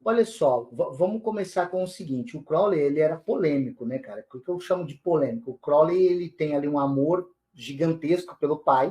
Olha só, vamos começar com o seguinte, o Crowley, ele era polêmico, né, cara? O que eu chamo de polêmico? O Crowley, ele tem ali um amor gigantesco pelo pai,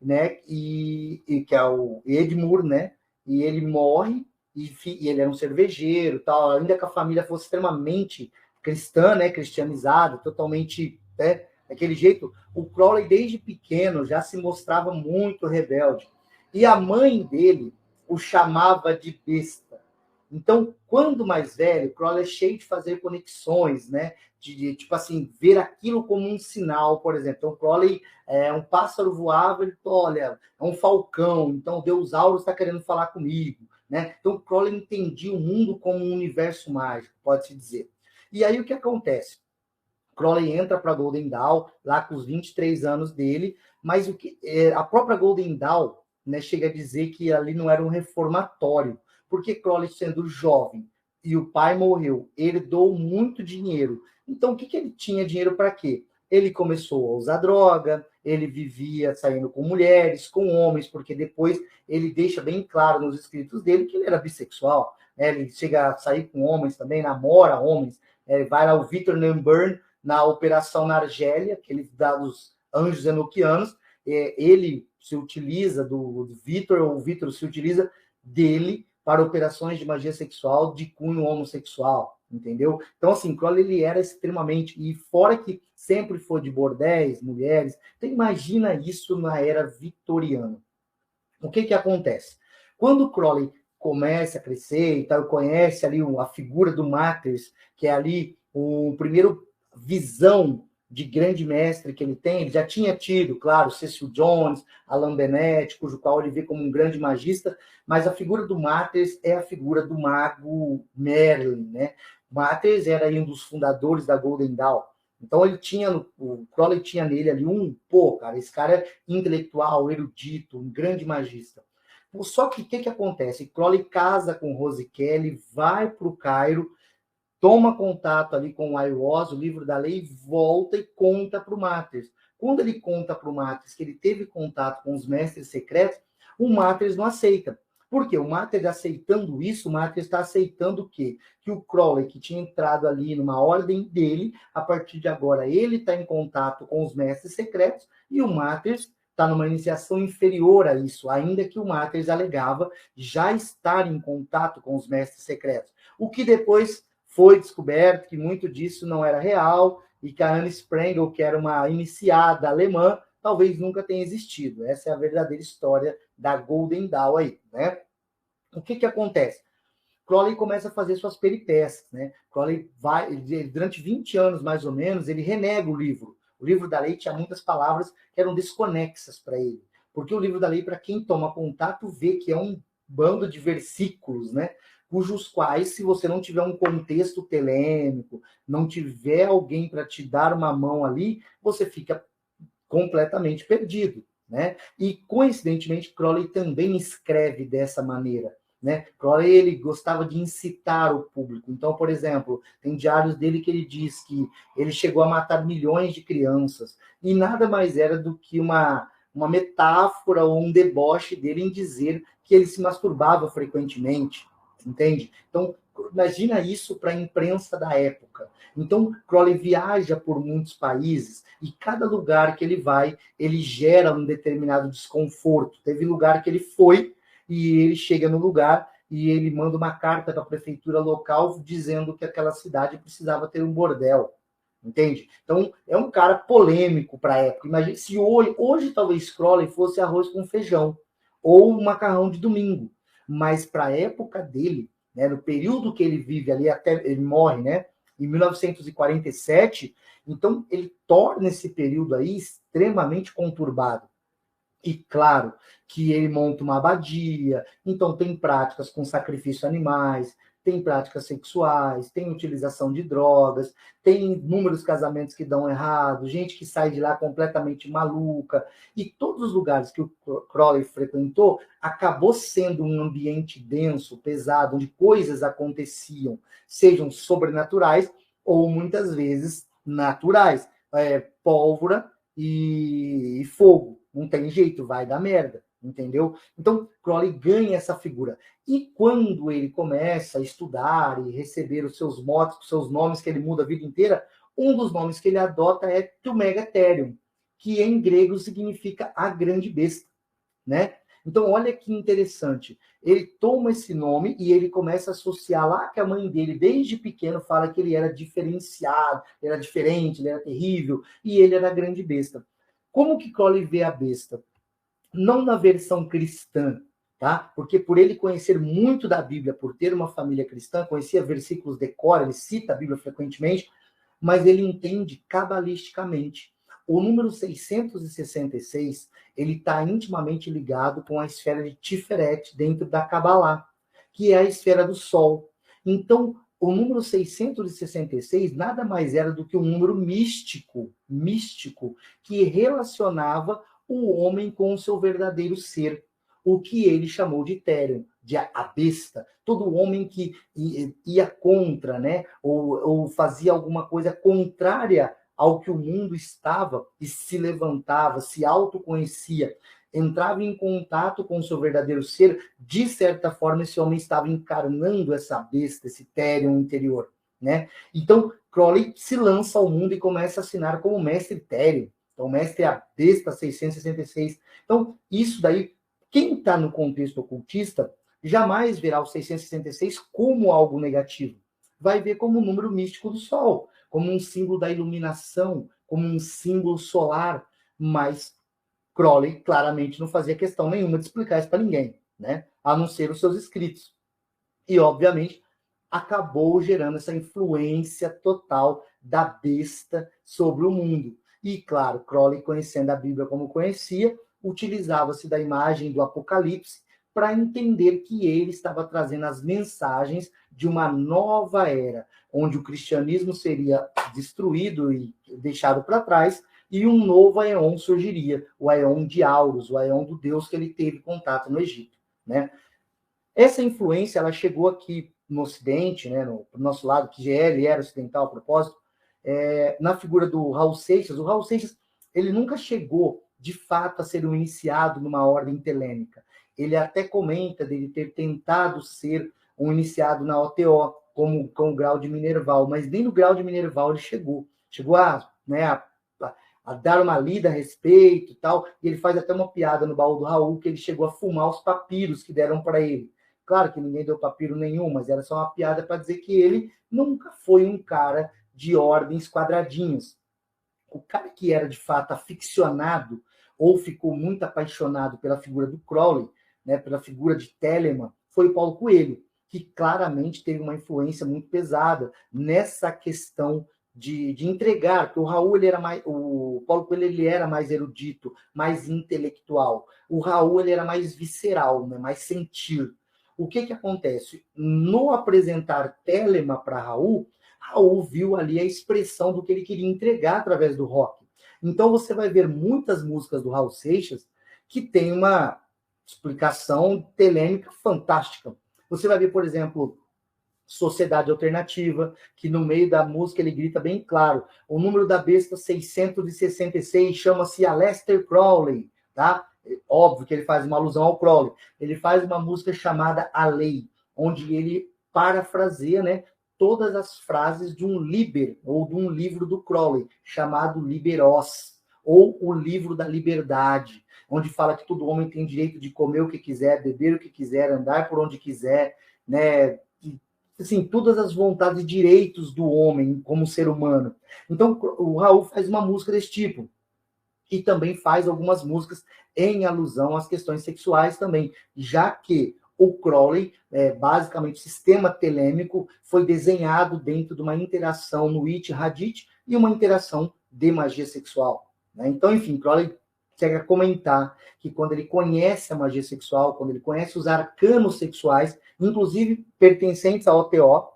né, e que é o Edmure, né, e ele morre, e ele era um cervejeiro, tal, ainda que a família fosse extremamente cristã, né, cristianizada, totalmente, né, daquele jeito, o Crowley, desde pequeno, já se mostrava muito rebelde, e a mãe dele o chamava de besta. Então, quando mais velho, o Crowley é cheio de fazer conexões, né? Tipo assim, ver aquilo como um sinal, por exemplo. Então, Crowley um pássaro voava, ele, olha, é um falcão, então Deus Auro está querendo falar comigo, né? Então, Crowley entendia o mundo como um universo mágico, pode-se dizer. E aí, o que acontece? Crowley entra para Golden Dawn, lá com os 23 anos dele, mas a própria Golden Dawn, né, chega a dizer que ali não era um reformatório, porque Crowley, sendo jovem e o pai morreu, herdou muito dinheiro. Então, o que ele tinha dinheiro para quê? Ele começou a usar droga, ele vivia saindo com mulheres, com homens, porque depois ele deixa bem claro nos escritos dele que ele era bissexual. Né? Ele chega a sair com homens também, namora homens. Vai lá o Victor Newburn, na Operação na Argélia, aqueles dados anjos enoquianos, ele se utiliza do Vitor, ou o Vitor se utiliza dele para operações de magia sexual de cunho homossexual, entendeu? Então, assim, Crowley, ele era extremamente... E fora que sempre foi de bordéis, mulheres, então imagina isso na era vitoriana. O que acontece? Quando Crowley começa a crescer e tal, conhece ali a figura do Matters, que é ali o primeiro visão de grande mestre que ele tem, ele já tinha tido, claro, Cecil Jones, Alan Bennett, cujo qual ele vê como um grande magista, mas a figura do Matters é a figura do mago Merlin, né? Matters era um dos fundadores da Golden Dawn. Então ele tinha, o Crowley tinha nele ali cara, esse cara é intelectual, erudito, um grande magista. Só que o que acontece? Crowley casa com Rose Kelly, vai para o Cairo, toma contato ali com o Aiwass, o livro da lei, volta e conta para o Matters. Quando ele conta para o Matters que ele teve contato com os mestres secretos, o Matters não aceita. Por quê? O Matters aceitando isso, o Matters está aceitando o quê? Que o Crowley, que tinha entrado ali numa ordem dele, a partir de agora ele está em contato com os mestres secretos e o Matters está numa iniciação inferior a isso, ainda que o Matters alegava já estar em contato com os mestres secretos. O que depois foi descoberto que muito disso não era real e que a Anne Sprengel, que era uma iniciada alemã, talvez nunca tenha existido. Essa é a verdadeira história da Golden Dawn aí, né? O que acontece? Crowley começa a fazer suas peripécias, né? Crowley vai, durante 20 anos mais ou menos, ele renega o livro. O livro da lei tinha muitas palavras que eram desconexas para ele. Porque o livro da lei, para quem toma contato, vê que é um bando de versículos, né? Cujos quais, se você não tiver um contexto telêmico, não tiver alguém para te dar uma mão ali, você fica completamente perdido, né? E, coincidentemente, Crowley também escreve dessa maneira. Né? Crowley, ele gostava de incitar o público. Então, por exemplo, tem diários dele que ele diz que ele chegou a matar milhões de crianças e nada mais era do que uma metáfora ou um deboche dele em dizer que ele se masturbava frequentemente, entende? Então, imagina isso para a imprensa da época. Então, Crowley viaja por muitos países e cada lugar que ele vai, ele gera um determinado desconforto. Teve lugar que ele foi e ele chega no lugar e ele manda uma carta para a prefeitura local dizendo que aquela cidade precisava ter um bordel, entende? Então, é um cara polêmico para a época. Imagina se hoje talvez Crowley fosse arroz com feijão ou um macarrão de domingo, mas para a época dele, né, no período que ele vive ali, até ele morre, né, em 1947, então ele torna esse período aí extremamente conturbado. E claro que ele monta uma abadia, então tem práticas com sacrifício a animais, tem práticas sexuais, tem utilização de drogas, tem inúmeros casamentos que dão errado, gente que sai de lá completamente maluca. E todos os lugares que o Crowley frequentou acabou sendo um ambiente denso, pesado, onde coisas aconteciam, sejam sobrenaturais ou muitas vezes naturais. Pólvora e fogo. Não tem jeito, vai dar merda, entendeu? Então, Crowley ganha essa figura. E quando ele começa a estudar e receber os seus motes, os seus nomes que ele muda a vida inteira, um dos nomes que ele adota é Tumegatherium, que em grego significa a grande besta, né? Então, olha que interessante. Ele toma esse nome e ele começa a associar lá que a mãe dele, desde pequeno, fala que ele era diferenciado, ele era diferente, ele era terrível, e ele era a grande besta. Como que Crowley vê a besta? Não na versão cristã, tá? Porque por ele conhecer muito da Bíblia, por ter uma família cristã, conhecia versículos de cor, ele cita a Bíblia frequentemente, mas ele entende cabalisticamente. O número 666, ele está intimamente ligado com a esfera de Tiferet dentro da Cabalá, que é a esfera do Sol. Então, o número 666 nada mais era do que um número místico, que relacionava o homem com o seu verdadeiro ser, o que ele chamou de Therion, de a besta. Todo homem que ia contra, né, ou fazia alguma coisa contrária ao que o mundo estava e se levantava, se autoconhecia, entrava em contato com o seu verdadeiro ser, de certa forma esse homem estava encarnando essa besta, esse Therion interior, né? Então, Crowley se lança ao mundo e começa a assinar como mestre Therion. Então, o mestre é a besta 666. Então, isso daí, quem está no contexto ocultista, jamais verá o 666 como algo negativo. Vai ver como um número místico do Sol, como um símbolo da iluminação, como um símbolo solar, mas Crowley claramente não fazia questão nenhuma de explicar isso para ninguém, né? A não ser os seus escritos. E, obviamente, acabou gerando essa influência total da besta sobre o mundo. E, claro, Crowley, conhecendo a Bíblia como conhecia, utilizava-se da imagem do Apocalipse para entender que ele estava trazendo as mensagens de uma nova era, onde o cristianismo seria destruído e deixado para trás, e um novo Aeon surgiria, o Aeon de Horus, o Aeon do Deus que ele teve contato no Egito, né? Essa influência, ela chegou aqui no Ocidente, né, no nosso lado, que ele era ocidental a propósito, na figura do Raul Seixas. O Raul Seixas, ele nunca chegou, de fato, a ser um iniciado numa ordem telêmica. Ele até comenta dele ter tentado ser um iniciado na OTO, como com o grau de Minerval, mas nem no grau de Minerval ele chegou. Chegou a dar uma lida a respeito e tal, e ele faz até uma piada no baú do Raul, que ele chegou a fumar os papiros que deram para ele. Claro que ninguém deu papiro nenhum, mas era só uma piada para dizer que ele nunca foi um cara de ordens quadradinhas. O cara que era, de fato, aficionado ou ficou muito apaixonado pela figura do Crowley, né, pela figura de Telemann, foi o Paulo Coelho, que claramente teve uma influência muito pesada nessa questão de entregar, porque o Raul, o Paulo Coelho, ele era mais erudito, mais intelectual. O Raul, ele era mais visceral, né, mais sentir. O que acontece? No apresentar Telemann para Raul, Raul viu ali a expressão do que ele queria entregar através do rock. Então você vai ver muitas músicas do Raul Seixas que tem uma explicação telêmica fantástica. Você vai ver, por exemplo, Sociedade Alternativa, que no meio da música ele grita bem claro, o número da besta 666 chama-se Aleister Crowley, tá? Óbvio que ele faz uma alusão ao Crowley. Ele faz uma música chamada A Lei, onde ele parafraseia, né, todas as frases de um liber, ou de um livro do Crowley, chamado Liberós, ou o livro da liberdade, onde fala que todo homem tem direito de comer o que quiser, beber o que quiser, andar por onde quiser, né? Assim, todas as vontades e direitos do homem como ser humano. Então, o Raul faz uma música desse tipo. E também faz algumas músicas em alusão às questões sexuais também, já que o Crowley, basicamente, o sistema telêmico, foi desenhado dentro de uma interação no It Hadith e uma interação de magia sexual, né? Então, enfim, Crowley chega a comentar que quando ele conhece a magia sexual, quando ele conhece os arcanos sexuais, inclusive pertencentes ao OTO,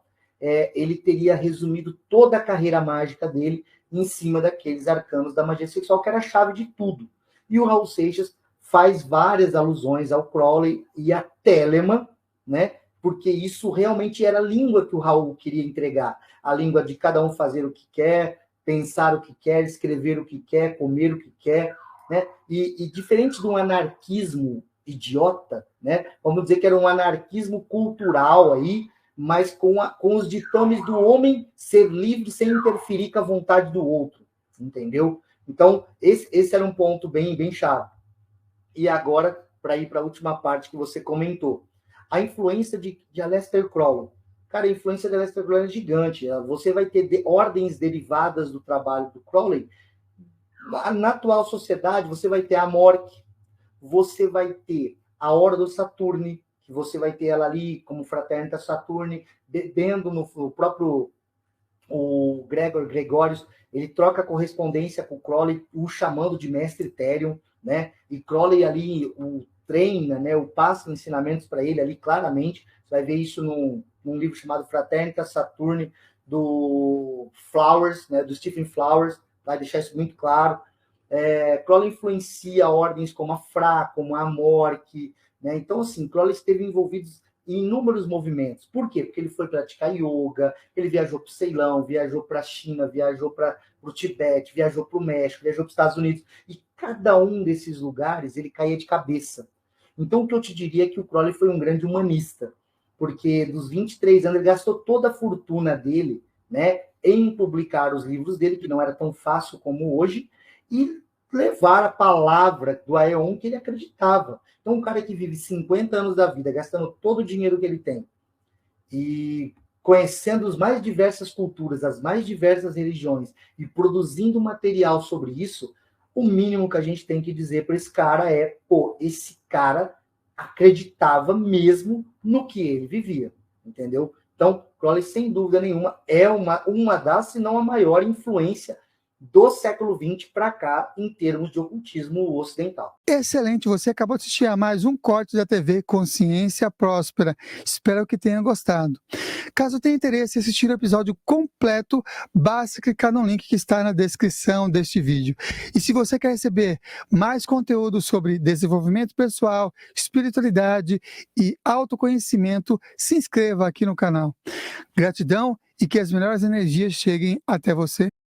ele teria resumido toda a carreira mágica dele em cima daqueles arcanos da magia sexual, que era a chave de tudo. E o Raul Seixas faz várias alusões ao Crowley e a Telemann, né? Porque isso realmente era a língua que o Raul queria entregar. A língua de cada um fazer o que quer, pensar o que quer, escrever o que quer, comer o que quer, né? E diferente de um anarquismo idiota, né? Vamos dizer que era um anarquismo cultural aí, mas com os ditames do homem ser livre sem interferir com a vontade do outro, entendeu? Então, esse era um ponto bem chave. E agora, para ir para a última parte que você comentou, a influência de Aleister Crowley. Cara, a influência de Aleister Crowley é gigante. Você vai ter ordens derivadas do trabalho do Crowley. Na atual sociedade, você vai ter a Mork, você vai ter a Ordo Saturni, que você vai ter ela ali como Fraternitas Saturni, bebendo no próprio o Gregórios, ele troca correspondência com o Crowley, o chamando de Mestre Therion, né? E Crowley ali o treina, né? O passa ensinamentos para ele ali claramente. Você vai ver isso num livro chamado Fraternitas Saturni, do Flowers, né? Do Stephen Flowers, vai deixar isso muito claro. Crowley influencia ordens como a Fra, como a Mork, né? Então, assim, Crowley esteve envolvido em inúmeros movimentos. Por quê? Porque ele foi praticar yoga, ele viajou para o Ceilão, viajou para a China, viajou para o Tibete, viajou para o México, viajou para os Estados Unidos. E cada um desses lugares ele caía de cabeça. Então, o que eu te diria é que o Crowley foi um grande humanista, porque dos 23 anos ele gastou toda a fortuna dele, né, em publicar os livros dele, que não era tão fácil como hoje, e levar a palavra do Aeon que ele acreditava. Então, um cara que vive 50 anos da vida, gastando todo o dinheiro que ele tem, e conhecendo as mais diversas culturas, as mais diversas religiões, e produzindo material sobre isso, o mínimo que a gente tem que dizer para esse cara é, pô, esse cara acreditava mesmo no que ele vivia, entendeu? Então, Crowley, sem dúvida nenhuma, é uma das, se não a maior influência do século XX para cá, em termos de ocultismo ocidental. Excelente, você acabou de assistir a mais um corte da TV Consciência Próspera. Espero que tenha gostado. Caso tenha interesse em assistir o episódio completo, basta clicar no link que está na descrição deste vídeo. E se você quer receber mais conteúdo sobre desenvolvimento pessoal, espiritualidade e autoconhecimento, se inscreva aqui no canal. Gratidão e que as melhores energias cheguem até você.